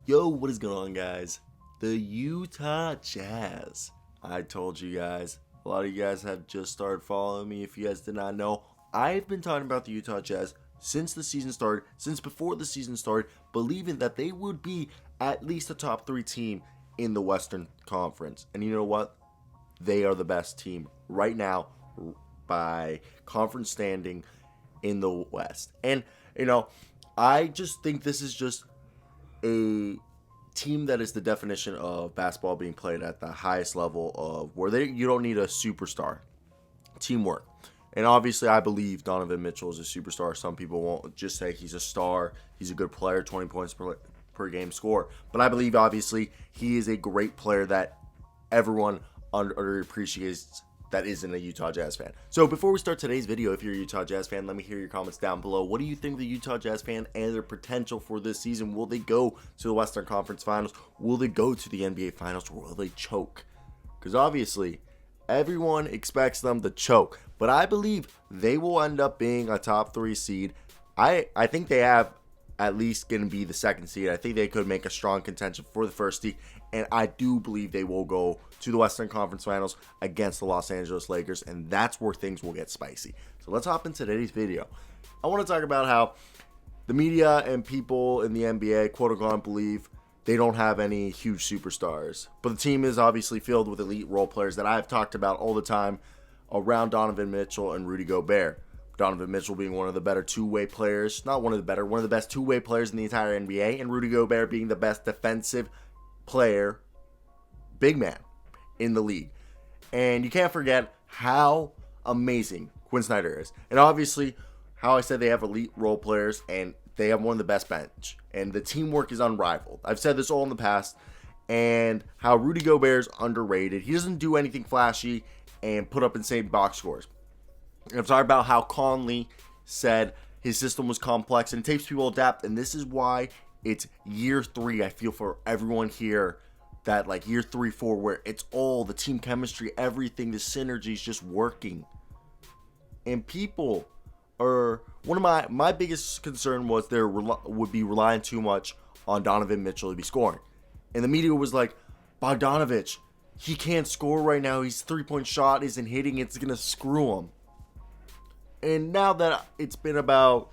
Yo, what is going on, guys? The Utah Jazz. I told you guys. A lot of you guys have just started following me. If you guys did not know, I've been talking about the Utah Jazz since the season started, since before the season started, believing that they would be at least a top 3 team in the Western Conference. And you know what? They are the best team right now by conference standing in the West. And, I just think this is just a team that is the definition of basketball being played at the highest level of where you don't need a superstar. Teamwork. And obviously I believe Donovan Mitchell is a superstar. Some people won't just say he's a star. He's a good player, 20 points per game score. But I believe obviously he is a great player that everyone underappreciates that isn't a Utah Jazz fan. So before we start today's video, if you're a Utah Jazz fan, let me hear your comments down below. What do you think of the Utah Jazz fan and their potential for this season? Will they go to the Western Conference Finals? Will they go to the NBA Finals? Or will they choke? Because obviously, everyone expects them to choke. But I believe they will end up being a top 3 seed. I think they have at least going to be the 2nd seed. I think they could make a strong contention for the 1st seed. And I do believe they will go to the Western Conference Finals against the Los Angeles Lakers. And that's where things will get spicy. So let's hop into today's video. I want to talk about how the media and people in the NBA, quote unquote, believe they don't have any huge superstars. But the team is obviously filled with elite role players that I've talked about all the time around Donovan Mitchell and Rudy Gobert. Donovan Mitchell being one of the better two-way players, not one of the better, one of the best two-way players in the entire NBA, and Rudy Gobert being the best defensive player, big man in the league. And you can't forget how amazing Quin Snyder is. And obviously, how I said they have elite role players and they have one of the best bench. And the teamwork is unrivaled. I've said this all in the past. And how Rudy Gobert is underrated. He doesn't do anything flashy and put up insane box scores. And I'm talking about how Conley said his system was complex and it takes people to adapt. And this is why it's year 3, I feel, for everyone here, that like year 3, 4, where it's all the team chemistry, everything, the synergy is just working. And people are, one of my biggest concern was there would be relying too much on Donovan Mitchell to be scoring. And the media was like, Bogdanovich, he can't score right now. His 3-point shot isn't hitting. It's going to screw him. And now that it's been about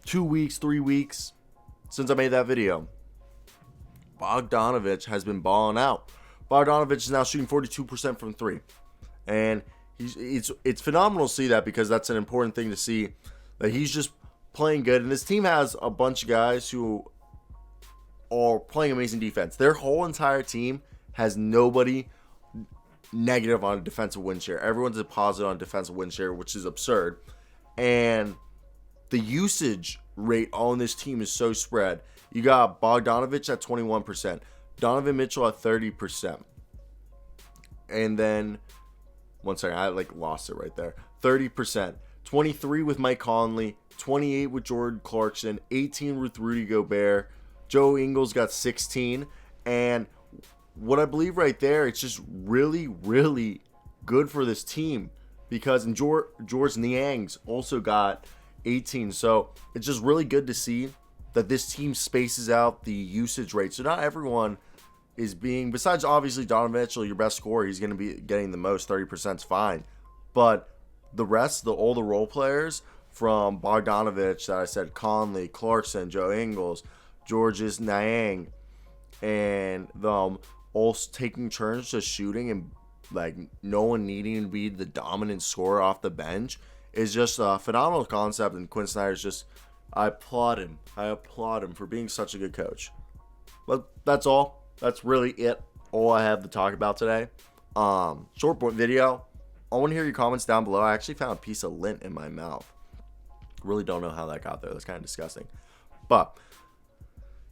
2 weeks, 3 weeks since I made that video, Bogdanovich has been balling out. Bogdanovich is now shooting 42% from 3. And it's phenomenal to see that, because that's an important thing to see, that he's just playing good. And this team has a bunch of guys who are playing amazing defense. Their whole entire team has nobody negative on defensive win share. Everyone's a positive on defensive win share, which is absurd. And the usage rate on this team is so spread. You got Bogdanovich at 21%, Donovan Mitchell at 30%. And then, one second, I lost it right there. 30%. 23 with Mike Conley, 28 with Jordan Clarkson, 18 with Rudy Gobert. Joe Ingles got 16. And what I believe right there, it's just really, really good for this team, because George Niang's also got 18. So it's just really good to see that this team spaces out the usage rate. So not everyone is being, besides obviously Donovan Mitchell, your best scorer, he's going to be getting the most, 30% is fine. But the rest, all the role players from Bogdanovich that I said, Conley, Clarkson, Joe Ingles, George's Niang, and them all taking turns just shooting, and like no one needing to be the dominant scorer off the bench, is just a phenomenal concept. And Quin Snyder's just, I applaud him. I applaud him for being such a good coach. But that's all. That's really it. All I have to talk about today. Short video. I want to hear your comments down below. I actually found a piece of lint in my mouth. Really don't know how that got there. That's kind of disgusting. But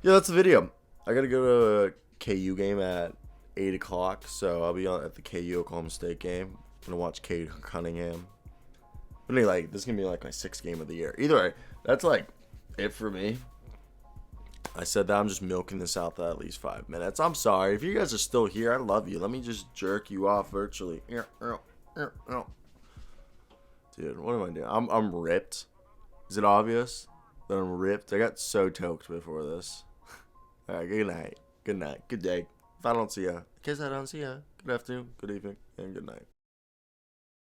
yeah, that's the video. I gotta go to a KU game at 8 o'clock, so I'll be at the KU Oklahoma State game. I'm gonna watch Cade Cunningham. But anyway, this is gonna be like my 6th game of the year. Either way, that's like it for me. I said that I'm just milking this out to at least 5 minutes. I'm sorry if you guys are still here. I love you. Let me just jerk you off virtually. Dude, what am I doing? I'm ripped. Is it obvious that I'm ripped? I got so toked before this. All right, good night. Good night. Good day. If I don't see ya, in case I don't see ya, good afternoon, good evening, and good night.